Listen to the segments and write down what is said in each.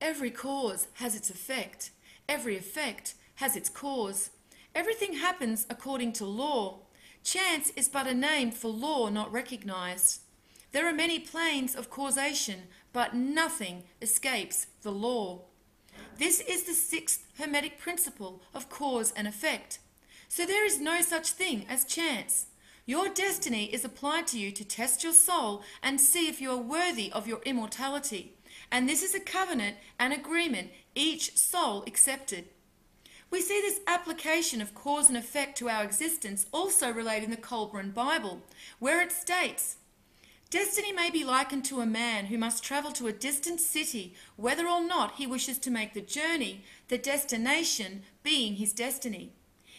Every cause has its effect. Every effect has its cause. Everything happens according to law. Chance is but a name for law not recognized. There are many planes of causation, but nothing escapes the law. This is the sixth Hermetic principle of cause and effect. So there is no such thing as chance. Your destiny is applied to you to test your soul and see if you are worthy of your immortality. And this is a covenant and agreement each soul accepted. We see this application of cause and effect to our existence also related in the Kolbrin Bible, where it states, "Destiny may be likened to a man who must travel to a distant city, whether or not he wishes to make the journey, the destination being his destiny.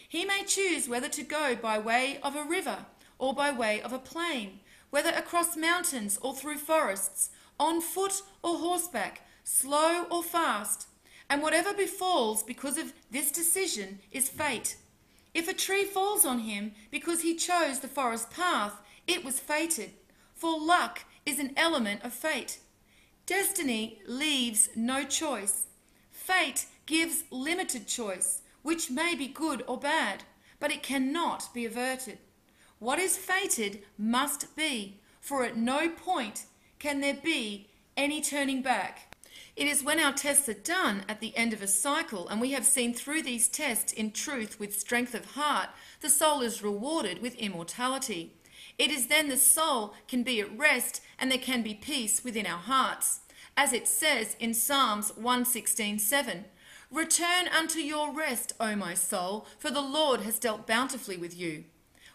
He may choose whether to go by way of a river or by way of a plain, whether across mountains or through forests, on foot or horseback, slow or fast. And whatever befalls because of this decision is fate. If a tree falls on him because he chose the forest path, it was fated. For luck is an element of fate. Destiny leaves no choice. Fate gives limited choice, which may be good or bad, but it cannot be averted. What is fated must be, for at no point can there be any turning back. It is when our tests are done at the end of a cycle and we have seen through these tests in truth with strength of heart, the soul is rewarded with immortality. It is then the soul can be at rest and there can be peace within our hearts. As it says in Psalms 116:7, "Return unto your rest, O my soul, for the Lord has dealt bountifully with you."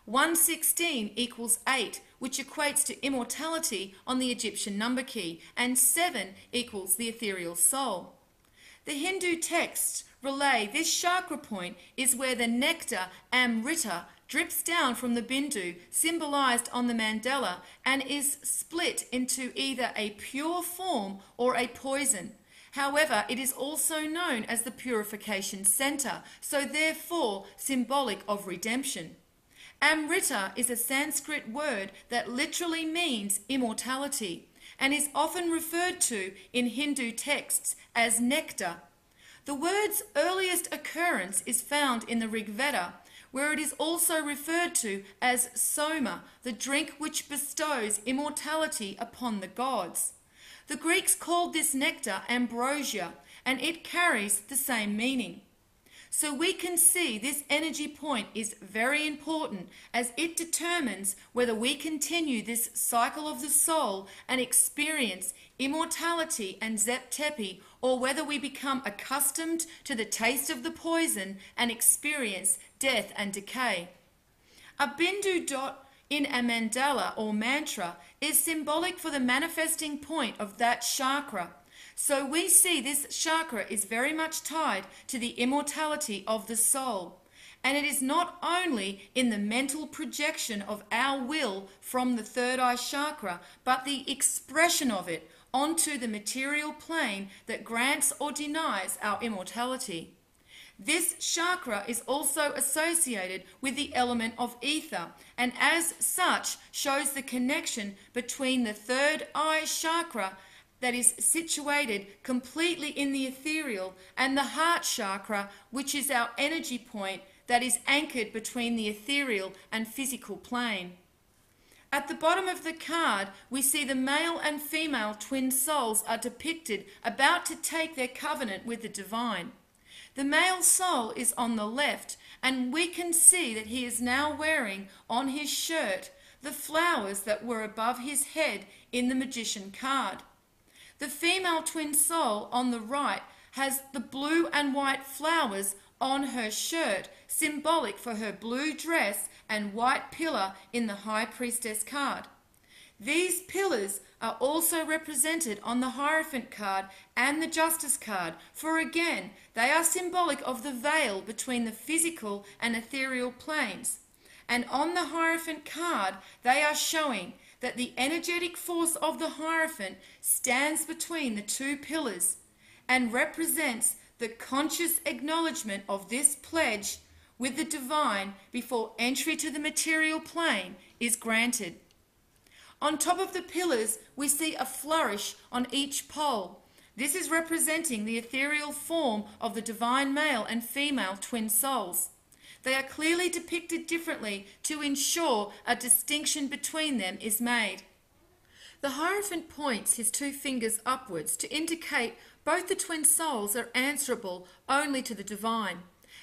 116 equals 8, which equates to immortality on the Egyptian number key, and 7 equals the ethereal soul. The Hindu texts relay this chakra point is where the nectar Amrita drips down from the bindu, symbolized on the mandala, and is split into either a pure form or a poison. However, it is also known as the purification center, so therefore symbolic of redemption. Amrita is a Sanskrit word that literally means immortality and is often referred to in Hindu texts as nectar. The word's earliest occurrence is found in the Rig Veda, where it is also referred to as soma, the drink which bestows immortality upon the gods. The Greeks called this nectar ambrosia, and it carries the same meaning. So we can see this energy point is very important as it determines whether we continue this cycle of the soul and experience immortality and Zep Tepi, or whether we become accustomed to the taste of the poison and experience death and decay. A bindu dot in a mandala or mantra is symbolic for the manifesting point of that chakra. So we see this chakra is very much tied to the immortality of the soul. And it is not only in the mental projection of our will from the third eye chakra, but the expression of it onto the material plane that grants or denies our immortality. This chakra is also associated with the element of ether, and as such shows the connection between the third eye chakra that is situated completely in the ethereal and the heart chakra, which is our energy point that is anchored between the ethereal and physical plane. At the bottom of the card, we see the male and female twin souls are depicted about to take their covenant with the divine. The male soul is on the left, and we can see that he is now wearing on his shirt the flowers that were above his head in the magician card. The female twin soul on the right has the blue and white flowers on her shirt, symbolic for her blue dress and white pillar in the High Priestess card. These pillars are also represented on the Hierophant card and the Justice card, for again, they are symbolic of the veil between the physical and ethereal planes. And on the Hierophant card, they are showing that the energetic force of the Hierophant stands between the two pillars and represents the conscious acknowledgement of this pledge with the divine before entry to the material plane is granted. On top of the pillars, we see a flourish on each pole. This is representing the ethereal form of the divine male and female twin souls. They are clearly depicted differently to ensure a distinction between them is made. The Hierophant points his two fingers upwards to indicate both the twin souls are answerable only to the divine.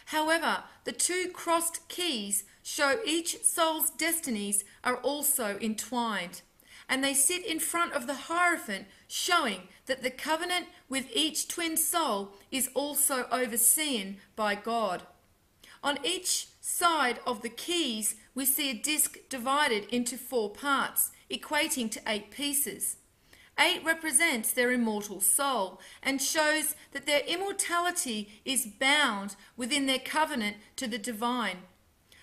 However, the two crossed keys show each soul's destinies are also entwined, and they sit in front of the Hierophant, showing that the covenant with each twin soul is also overseen by God. On each side of the keys, we see a disc divided into 4 parts, equating to 8 pieces. 8 represents their immortal soul and shows that their immortality is bound within their covenant to the divine.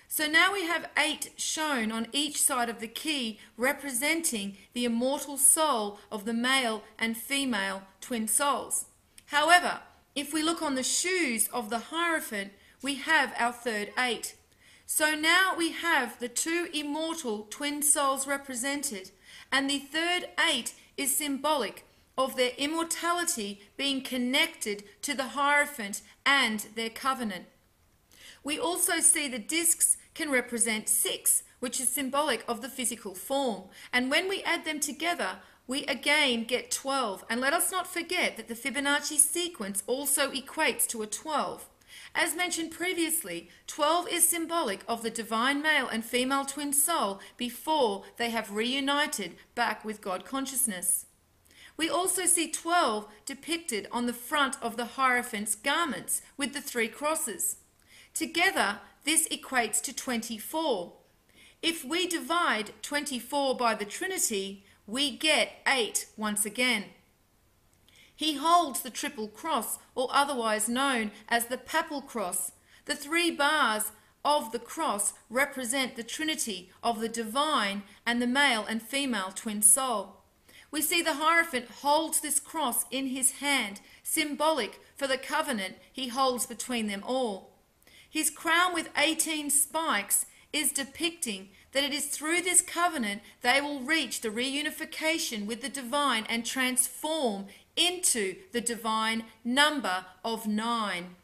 So now we have 8 shown on each side of the key, representing the immortal soul of the male and female twin souls. However, if we look on the shoes of the Hierophant, we have our third 8. So now we have the 2 immortal twin souls represented, and the third 8 is symbolic of their immortality being connected to the Hierophant and their covenant. We also see the discs can represent 6, which is symbolic of the physical form, and when we add them together, we again get 12. And let us not forget that the Fibonacci sequence also equates to a 12. As mentioned previously, 12 is symbolic of the divine male and female twin soul before they have reunited back with God consciousness. We also see 12 depicted on the front of the Hierophant's garments with the 3 crosses. Together, this equates to 24. If we divide 24 by the Trinity, we get 8 once again. He holds the triple cross, or otherwise known as the papal cross. The 3 bars of the cross represent the Trinity of the divine and the male and female twin soul. We see the Hierophant holds this cross in his hand, symbolic for the covenant he holds between them all. His crown with 18 spikes is depicting that it is through this covenant they will reach the reunification with the divine and transform into the divine number of 9.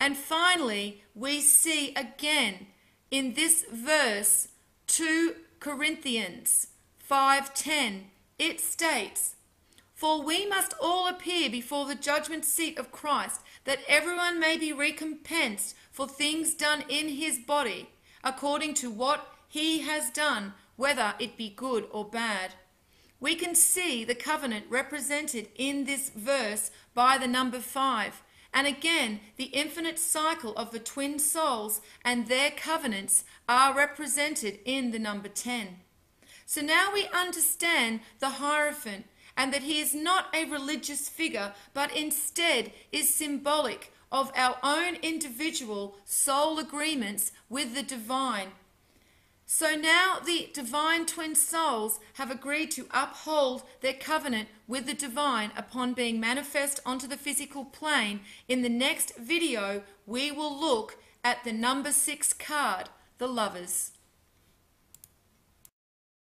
And finally, we see again in this verse 2 Corinthians 5:10, it states, "For we must all appear before the judgment seat of Christ, that everyone may be recompensed for things done in his body, according to what he has done, whether it be good or bad." We can see the covenant represented in this verse by the number 5, and again the infinite cycle of the twin souls and their covenants are represented in the number 10. So now we understand the Hierophant, and that he is not a religious figure, but instead is symbolic of our own individual soul agreements with the divine. So now the divine twin souls have agreed to uphold their covenant with the divine upon being manifest onto the physical plane. In the next video, we will look at the number 6 card, the Lovers.